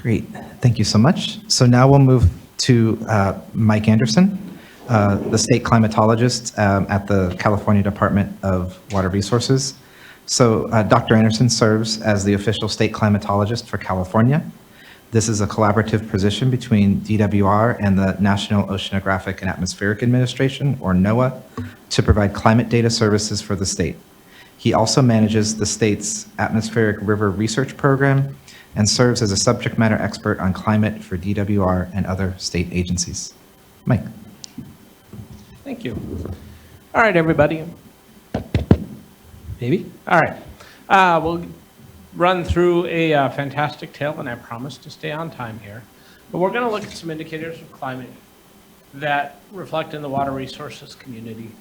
Great, thank you so much. So now we'll move to Mike Anderson, the state climatologist at the California Department of Water Resources. So Dr. Anderson serves as the official state climatologist for California. This is a collaborative position between DWR and the National Oceanographic and Atmospheric Administration, or NOAA, to provide climate data services for the state. He also manages the state's atmospheric river research program and serves as a subject matter expert on climate for DWR and other state agencies. Mike. Thank you. All right, everybody. Maybe? All right. We'll run through a fantastic tale, and I promise to stay on time here. But we're going to look at some indicators of climate that reflect in the water resources community,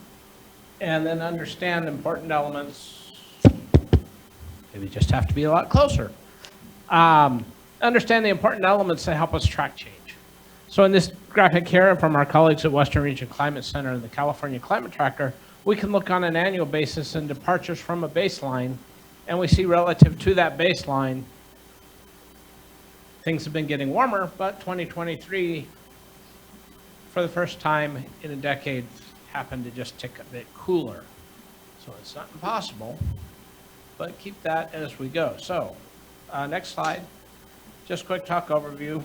and then understand important elements. Maybe just have to be a lot closer. Understand the important elements that help us track change. So in this graphic here from our colleagues at Western Region Climate Center and the California Climate Tracker, we can look on an annual basis and departures from a baseline, and we see relative to that baseline, things have been getting warmer, but 2023, for the first time in a decade, happened to just tick a bit cooler. So it's not impossible, but keep that as we go. So next slide, just quick talk overview.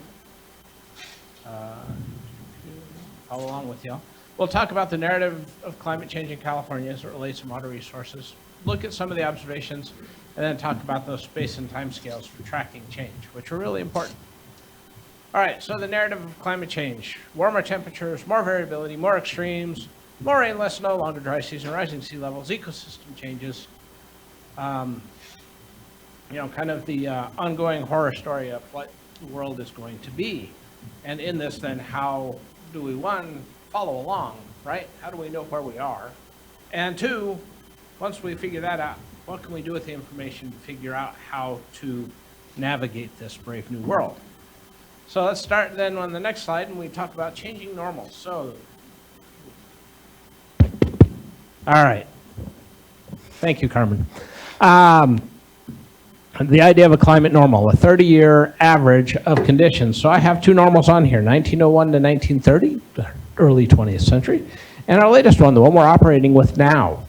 Follow along with y'all. We'll talk about the narrative of climate change in California as it relates to water resources, look at some of the observations, and then talk about those space and time scales for tracking change, which are really important. All right, so the narrative of climate change: warmer temperatures, more variability, more extremes, more rain, less snow, longer dry season, rising sea levels, ecosystem changes. Kind of the ongoing horror story of what the world is going to be. And in this, then, how do we, one, follow along, right? How do we know where we are? And two, once we figure that out, what can we do with the information to figure out how to navigate this brave new world? So let's start then on the next slide, and we talk about changing normals. So, all right. Thank you, Carmen. The idea of a climate normal, a 30-year average of conditions. So I have two normals on here, 1901 to 1930, the early 20th century, and our latest one, the one we're operating with now.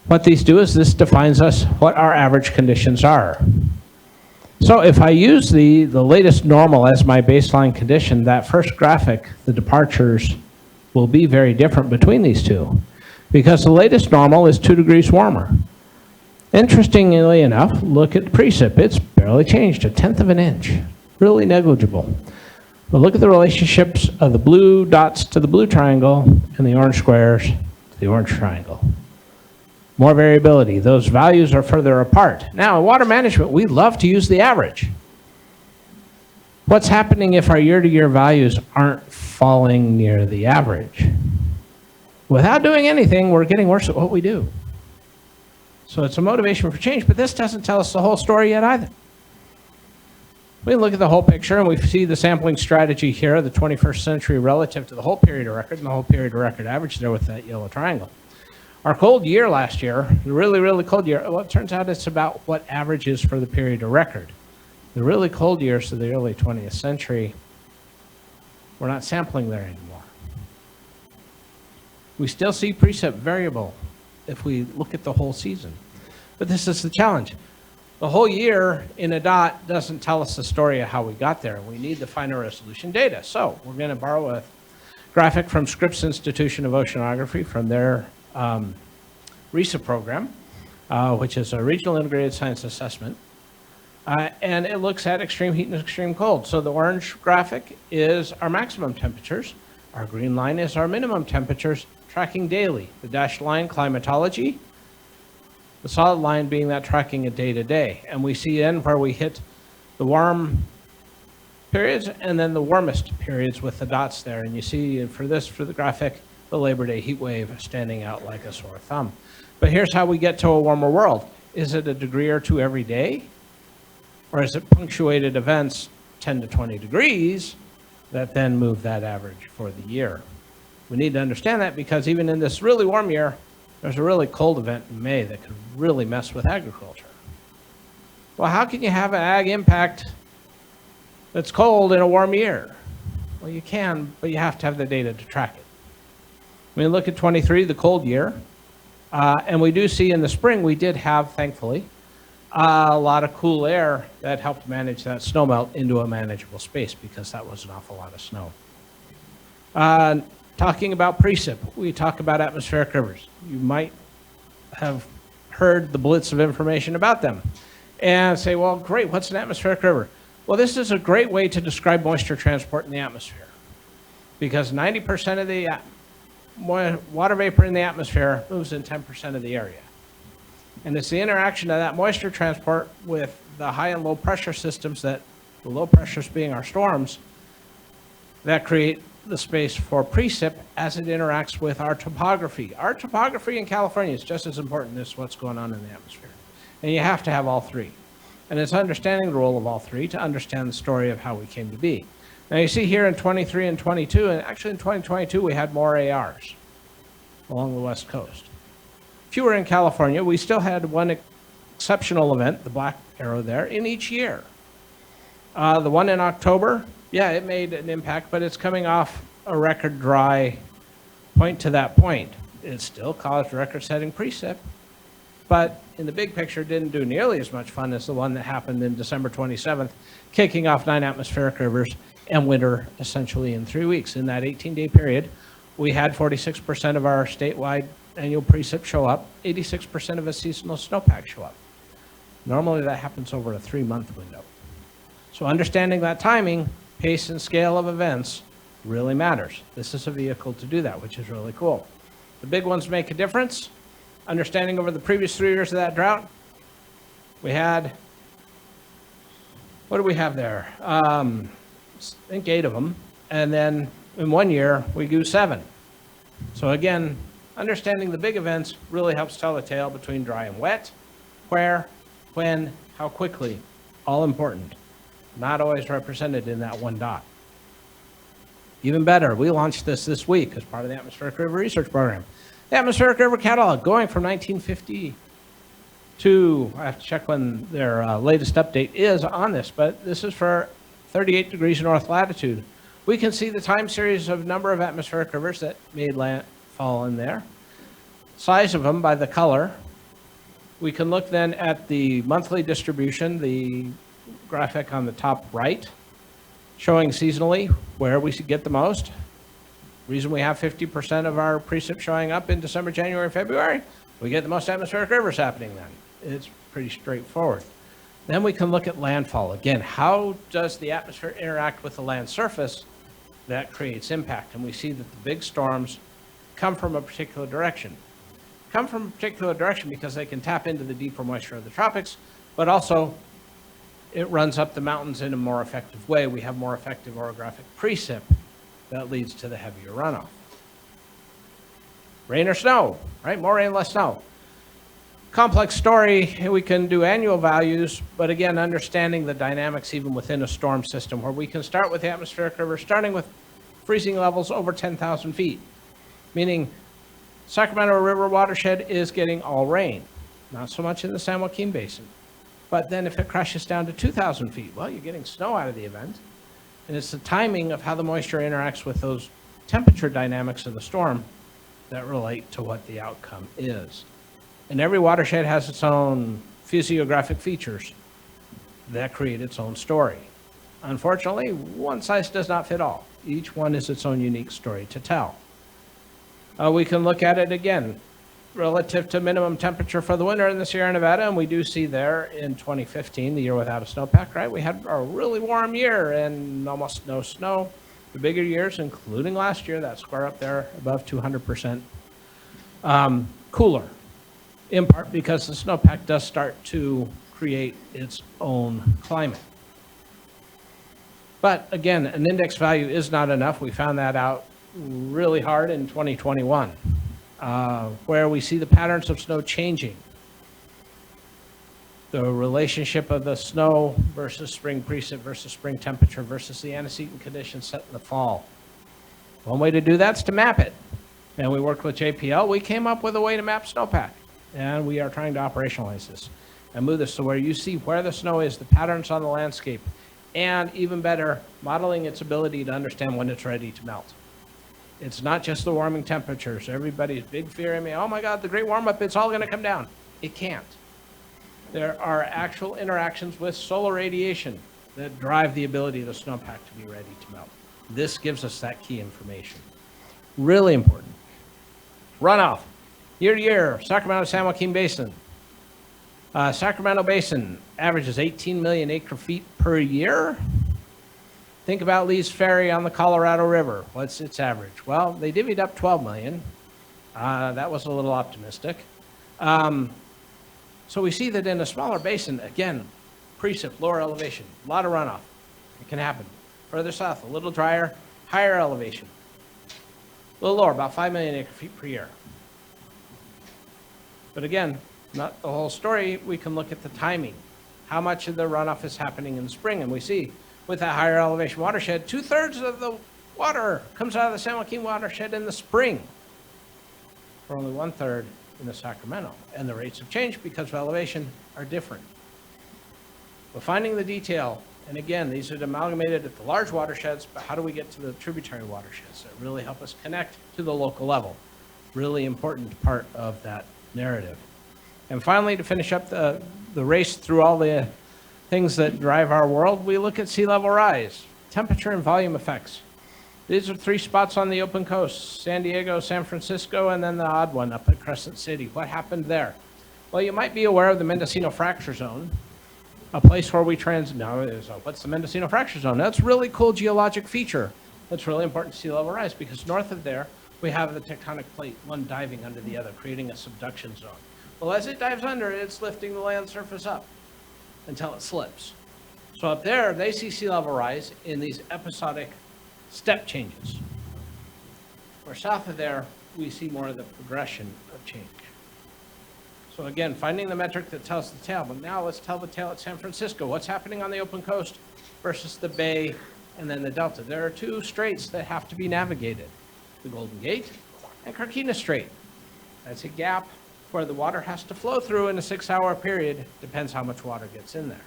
What these do is this defines us what our average conditions are. So if I use the latest normal as my baseline condition, that first graphic, the departures, will be very different between these two, because the latest normal is 2 degrees warmer. Interestingly enough, look at precip. It's barely changed, 1/10 of an inch. Really negligible. But look at the relationships of the blue dots to the blue triangle and the orange squares to the orange triangle. More variability. Those values are further apart. Now, in water management, we love to use the average. What's happening if our year-to-year values aren't falling near the average? Without doing anything, we're getting worse at what we do. So it's a motivation for change, but this doesn't tell us the whole story yet either. We look at the whole picture and we see the sampling strategy here, the 21st century relative to the whole period of record and the whole period of record average there with that yellow triangle. Our cold year last year, the really, really cold year, well, it turns out it's about what average is for the period of record. The really cold years of the early 20th century, we're not sampling there anymore. We still see precip variable if we look at the whole season. But this is the challenge. The whole year in a dot doesn't tell us the story of how we got there. We need the finer resolution data. So we're going to borrow a graphic from Scripps Institution of Oceanography from their RISA program, which is a Regional Integrated Science Assessment. And it looks at extreme heat and extreme cold. So the orange graphic is our maximum temperatures. Our green line is our minimum temperatures, tracking daily. The dashed line, climatology. The solid line being that tracking a day to day. And we see then where we hit the warm periods and then the warmest periods with the dots there. And you see for the graphic, the Labor Day heat wave standing out like a sore thumb. But here's how we get to a warmer world. Is it a degree or two every day? Or is it punctuated events 10 to 20 degrees that then move that average for the year? We need to understand that because even in this really warm year, there's a really cold event in May that could really mess with agriculture. Well, how can you have an ag impact that's cold in a warm year? Well, you can, but you have to have the data to track it. I mean, look at 23, the cold year. And we do see in the spring, we did have, thankfully, a lot of cool air that helped manage that snowmelt into a manageable space because that was an awful lot of snow. Talking about precip, we talk about atmospheric rivers. You might have heard the blitz of information about them and say, well, great, what's an atmospheric river? Well, this is a great way to describe moisture transport in the atmosphere because 90% of the water vapor in the atmosphere moves in 10% of the area. And it's the interaction of that moisture transport with the high and low pressure systems, that the low pressures being our storms, that create the space for precip as it interacts with our topography. Our topography in California is just as important as what's going on in the atmosphere. And you have to have all three. And it's understanding the role of all three to understand the story of how we came to be. Now you see here in 23 and 22, and actually in 2022 we had more ARs along the West Coast. Fewer in California. We still had one exceptional event, the black arrow there, in each year. The one in October, yeah, it made an impact, but it's coming off a record dry point to that point. It still caused record-setting precip, but in the big picture didn't do nearly as much fun as the one that happened in December 27th, kicking off 9 atmospheric rivers and winter essentially in 3 weeks. In that 18-day period, we had 46% of our statewide annual precip show up, 86% of a seasonal snowpack show up. Normally that happens over a 3-month window. So understanding that timing, pace, and scale of events really matters. This is a vehicle to do that, which is really cool. The big ones make a difference. Understanding over the previous 3 years of that drought, we had, what do we have there? I think 8 of them. And then in 1 year, we grew 7. So again, understanding the big events really helps tell the tale between dry and wet, where, when, how quickly, all important. Not always represented in that one dot. Even better, we launched this week as part of the Atmospheric River Research Program. The Atmospheric River Catalog, going from 1950 to, I have to check when their latest update is on this, but this is for 38 degrees north latitude. We can see the time series of number of atmospheric rivers that made landfall in there, size of them by the color. We can look then at the monthly distribution, the graphic on the top right, showing seasonally where we should get the most. Reason we have 50% of our precip showing up in December, January, February, we get the most atmospheric rivers happening then. It's pretty straightforward. Then we can look at landfall. Again, how does the atmosphere interact with the land surface? That creates impact. And we see that the big storms come from a particular direction. Come from a particular direction because they can tap into the deeper moisture of the tropics, but also it runs up the mountains in a more effective way. We have more effective orographic precip that leads to the heavier runoff. Rain or snow, right? More rain, less snow. Complex story. We can do annual values, but again, understanding the dynamics even within a storm system, where we can start with the atmospheric river, starting with freezing levels over 10,000 feet, meaning Sacramento River watershed is getting all rain, not so much in the San Joaquin Basin. But then if it crashes down to 2,000 feet, well, you're getting snow out of the event. And it's the timing of how the moisture interacts with those temperature dynamics of the storm that relate to what the outcome is. And every watershed has its own physiographic features that create its own story. Unfortunately, one size does not fit all. Each one is its own unique story to tell. We can look at it again relative to minimum temperature for the winter in the Sierra Nevada, and we do see there in 2015, the year without a snowpack, right? We had a really warm year and almost no snow. The bigger years, including last year, that square up there above 200%, cooler, in part because the snowpack does start to create its own climate. But again, an index value is not enough. We found that out really hard in 2021. Where we see the patterns of snow changing. The relationship of the snow versus spring precip versus spring temperature versus the antecedent conditions set in the fall. One way to do that is to map it. And we worked with JPL. We came up with a way to map snowpack. And we are trying to operationalize this and move this to where you see where the snow is, the patterns on the landscape, and even better, modeling its ability to understand when it's ready to melt. It's not just the warming temperatures. Everybody's big fear in me, oh my God, the great warm up, it's all going to come down. It can't. There are actual interactions with solar radiation that drive the ability of the snowpack to be ready to melt. This gives us that key information. Really important. Runoff. Year to year, Sacramento San Joaquin Basin. Sacramento Basin averages 18 million acre feet per year. Think about Lee's Ferry on the Colorado River. What's its average? Well, they divvied up 12 million. That was a little optimistic. So we see that in a smaller basin, again, precip, lower elevation, a lot of runoff. It can happen. Further south, a little drier, higher elevation. A little lower, about 5 million acre feet per year. But again, not the whole story. We can look at the timing. How much of the runoff is happening in the spring? And we see with that higher elevation watershed, 2/3 of the water comes out of the San Joaquin watershed in the spring, for only 1/3 in the Sacramento. And the rates of change because of elevation are different. But finding the detail, and again, these are amalgamated at the large watersheds, but how do we get to the tributary watersheds that really help us connect to the local level? Really important part of that narrative. And finally, to finish up the race through all the things that drive our world, we look at sea level rise, temperature and volume effects. These are 3 spots on the open coast, San Diego, San Francisco, and then the odd one up at Crescent City. What happened there? Well, you might be aware of the Mendocino Fracture Zone, a place where we what's the Mendocino Fracture Zone? That's a really cool geologic feature. That's really important to sea level rise because north of there, we have the tectonic plate, one diving under the other, creating a subduction zone. Well, as it dives under, it's lifting the land surface up until it slips. So up there, they see sea level rise in these episodic step changes. Where south of there, we see more of the progression of change. So again, finding the metric that tells the tale, but now let's tell the tale at San Francisco. What's happening on the open coast versus the bay and then the delta? There are 2 straits that have to be navigated, the Golden Gate and Carquinez Strait. That's a gap where the water has to flow through in a 6-hour period, depends how much water gets in there,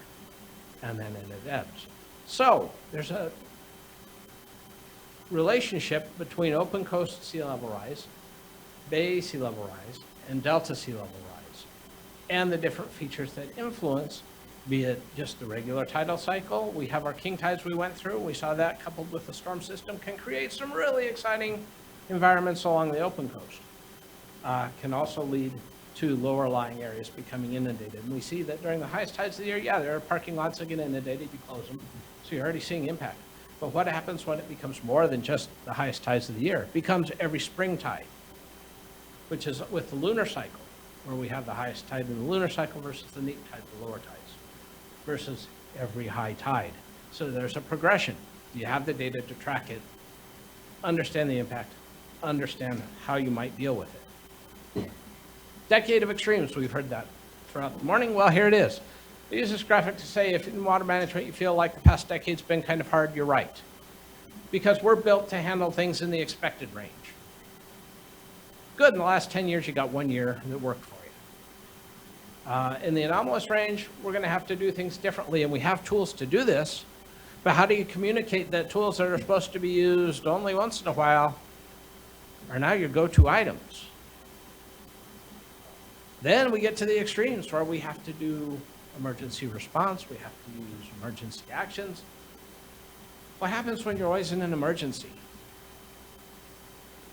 and then it ebbs. So there's a relationship between open coast sea level rise, bay sea level rise, and delta sea level rise, and the different features that influence, be it just the regular tidal cycle. We have our king tides we went through. We saw that coupled with the storm system can create some really exciting environments along the open coast. Can also lead to lower lying areas becoming inundated. And we see that during the highest tides of the year, there are parking lots that get inundated, you close them. So you're already seeing impact. But what happens when it becomes more than just the highest tides of the year? It becomes every spring tide, which is with the lunar cycle, where we have the highest tide in the lunar cycle versus the neap tide, the lower tides, versus every high tide. So there's a progression. You have the data to track it, understand the impact, understand how you might deal with it. Decade of extremes, we've heard that throughout the morning. Well, here it is. I use this graphic to say if in water management you feel like the past decade's been kind of hard, you're right. Because we're built to handle things in the expected range. Good, in the last 10 years you got 1 year that worked for you. In the anomalous range, we're going to have to do things differently, and we have tools to do this. But how do you communicate that tools that are supposed to be used only once in a while are now your go-to items? Then we get to the extremes where we have to do emergency response, we have to use emergency actions. What happens when you're always in an emergency?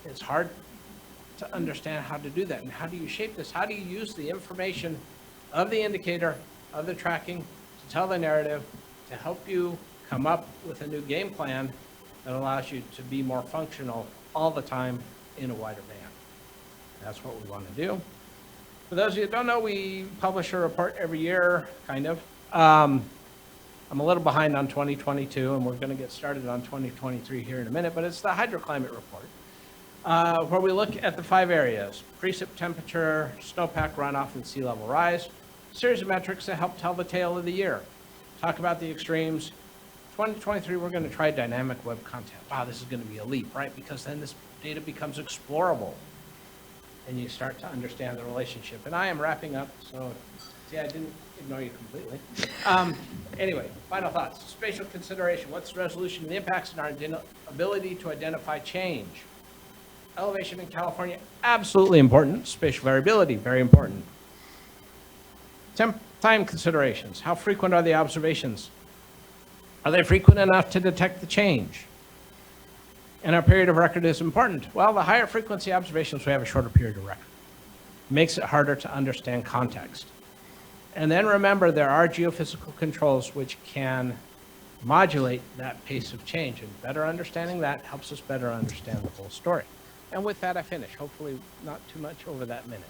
It's hard to understand how to do that. And how do you shape this? How do you use the information of the indicator, of the tracking, to tell the narrative, to help you come up with a new game plan that allows you to be more functional all the time in a wider band? That's what we want to do. For those of you that don't know, we publish a report every year, kind of. I'm a little behind on 2022, and we're going to get started on 2023 here in a minute, but it's the hydroclimate report, where we look at the 5 areas: precip, temperature, snowpack, runoff, and sea level rise. A series of metrics that help tell the tale of the year. Talk about the extremes. 2023, we're going to try dynamic web content. Wow, this is going to be a leap, right? Because then this data becomes explorable. and you start to understand the relationship. And I am wrapping up, so, see, I didn't ignore you completely. Anyway, final thoughts. Spatial consideration. What's the resolution and the impacts on our ability to identify change? Elevation in California, absolutely important. Spatial variability, very important. Time considerations. How frequent are the observations? Are they frequent enough to detect the change? And our period of record is important. Well, the higher frequency observations, we have a shorter period of record. Makes it harder to understand context. And then remember, there are geophysical controls which can modulate that pace of change. And better understanding that helps us better understand the whole story. And with that, I finish. Hopefully not too much over that minute.